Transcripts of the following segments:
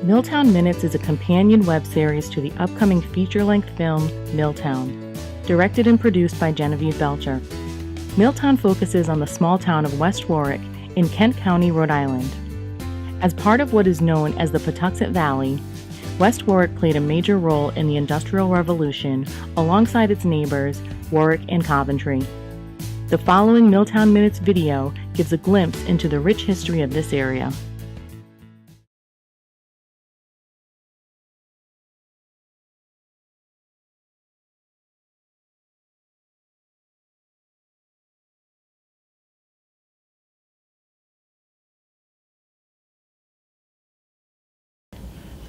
Milltown Minutes is a companion web series to the upcoming feature-length film, Milltown, directed and produced by Genevieve Belcher. Milltown focuses on the small town of West Warwick in Kent County, Rhode Island. As part of what is known as the Pawtuxet Valley, West Warwick played a major role in the Industrial Revolution alongside its neighbors, Warwick and Coventry. The following Milltown Minutes video gives a glimpse into the rich history of this area.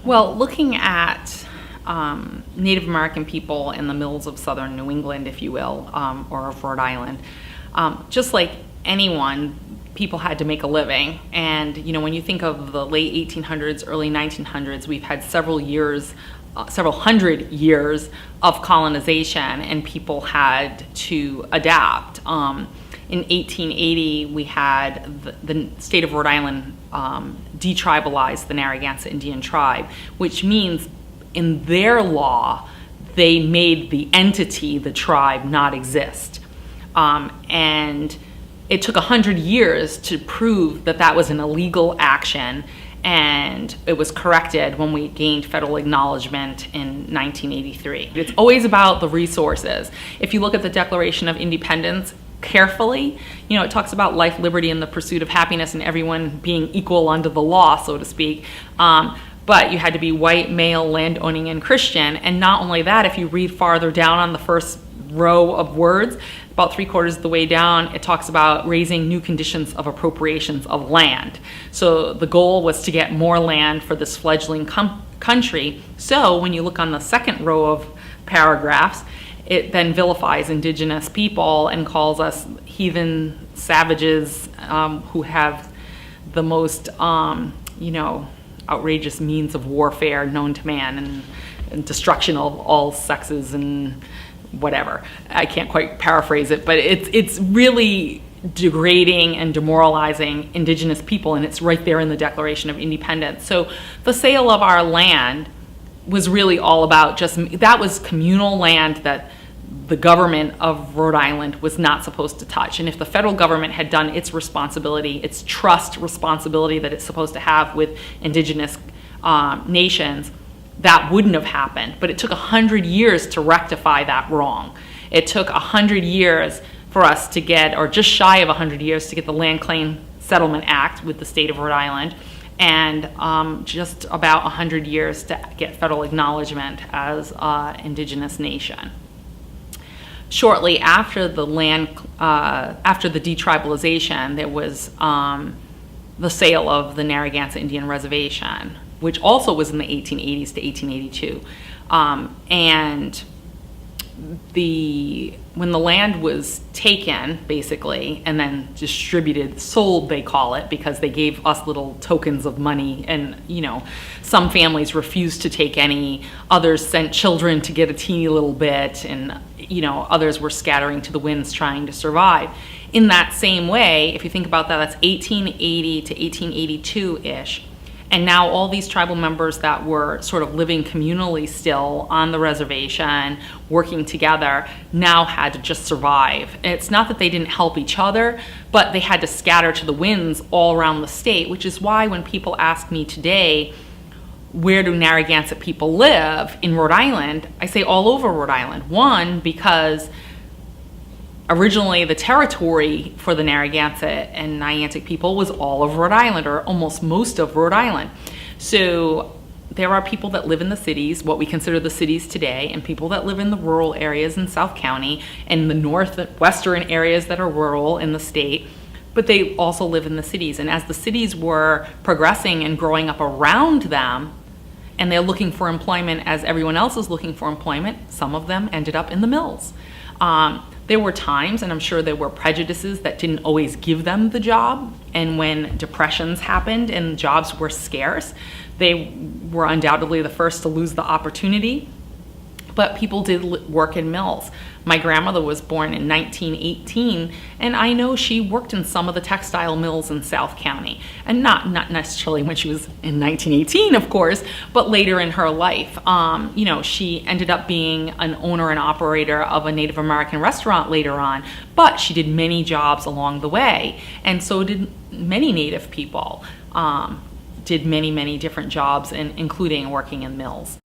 Well, looking at Native American people in the mills of southern New England, if you will, or of Rhode Island, just like anyone, people had to make a living. And when you think of the late 1800s, early 1900s, we've had several hundred years of colonization, and people had to adapt. In 1880, we had the state of Rhode Island detribalized the Narragansett Indian tribe, which means in their law, they made the entity, the tribe, not exist. And it took 100 years to prove that that was an illegal action, and it was corrected when we gained federal acknowledgement in 1983. It's always about the resources. If you look at the Declaration of Independence carefully, it talks about life, liberty, and the pursuit of happiness, and everyone being equal under the law, so to speak. But you had to be white, male, landowning, and Christian. And not only that, if you read farther down on the first row of words, about 3/4 of the way down, it talks about raising new conditions of appropriations of land. So the goal was to get more land for this fledgling country. So when you look on the second row of paragraphs, it then vilifies indigenous people and calls us heathen savages who have the most, outrageous means of warfare known to man, and destruction of all sexes and whatever. I can't quite paraphrase it, but it's really degrading and demoralizing indigenous people, and it's right there in the Declaration of Independence. So the sale of our land was really all about that was communal land that the government of Rhode Island was not supposed to touch. And if the federal government had done its responsibility, its trust responsibility that it's supposed to have with indigenous nations, that wouldn't have happened. But it took 100 years to rectify that wrong. It took 100 years for us to get, or just shy of 100 years, to get the Land Claim Settlement Act with the state of Rhode Island, and just about 100 years to get federal acknowledgement as an indigenous nation. Shortly after the detribalization, there was the sale of the Narragansett Indian Reservation, which also was in the 1880s to 1882. And when the land was taken, basically, and then distributed, sold, they call it, because they gave us little tokens of money, and some families refused to take any, others sent children to get a teeny little bit, and others were scattering to the winds trying to survive. In that same way, if you think about that, that's 1880 to 1882-ish. And now all these tribal members that were sort of living communally still on the reservation, working together, now had to just survive. And it's not that they didn't help each other, but they had to scatter to the winds all around the state, which is why when people ask me today, where do Narragansett people live in Rhode Island, I say all over Rhode Island. One, because originally the territory for the Narragansett and Niantic people was all of Rhode Island, or almost most of Rhode Island. So there are people that live in the cities, what we consider the cities today, and people that live in the rural areas in South County and the northwestern areas that are rural in the state, but they also live in the cities. And as the cities were progressing and growing up around them, and they're looking for employment as everyone else is looking for employment, some of them ended up in the mills. There were times, and I'm sure there were prejudices that didn't always give them the job, and when depressions happened and jobs were scarce, they were undoubtedly the first to lose the opportunity. But people did work in mills. My grandmother was born in 1918, and I know she worked in some of the textile mills in South County. And not necessarily when she was in 1918, of course, but later in her life. She ended up being an owner and operator of a Native American restaurant later on, but she did many jobs along the way, and so did many Native people. Did many different jobs, including working in mills.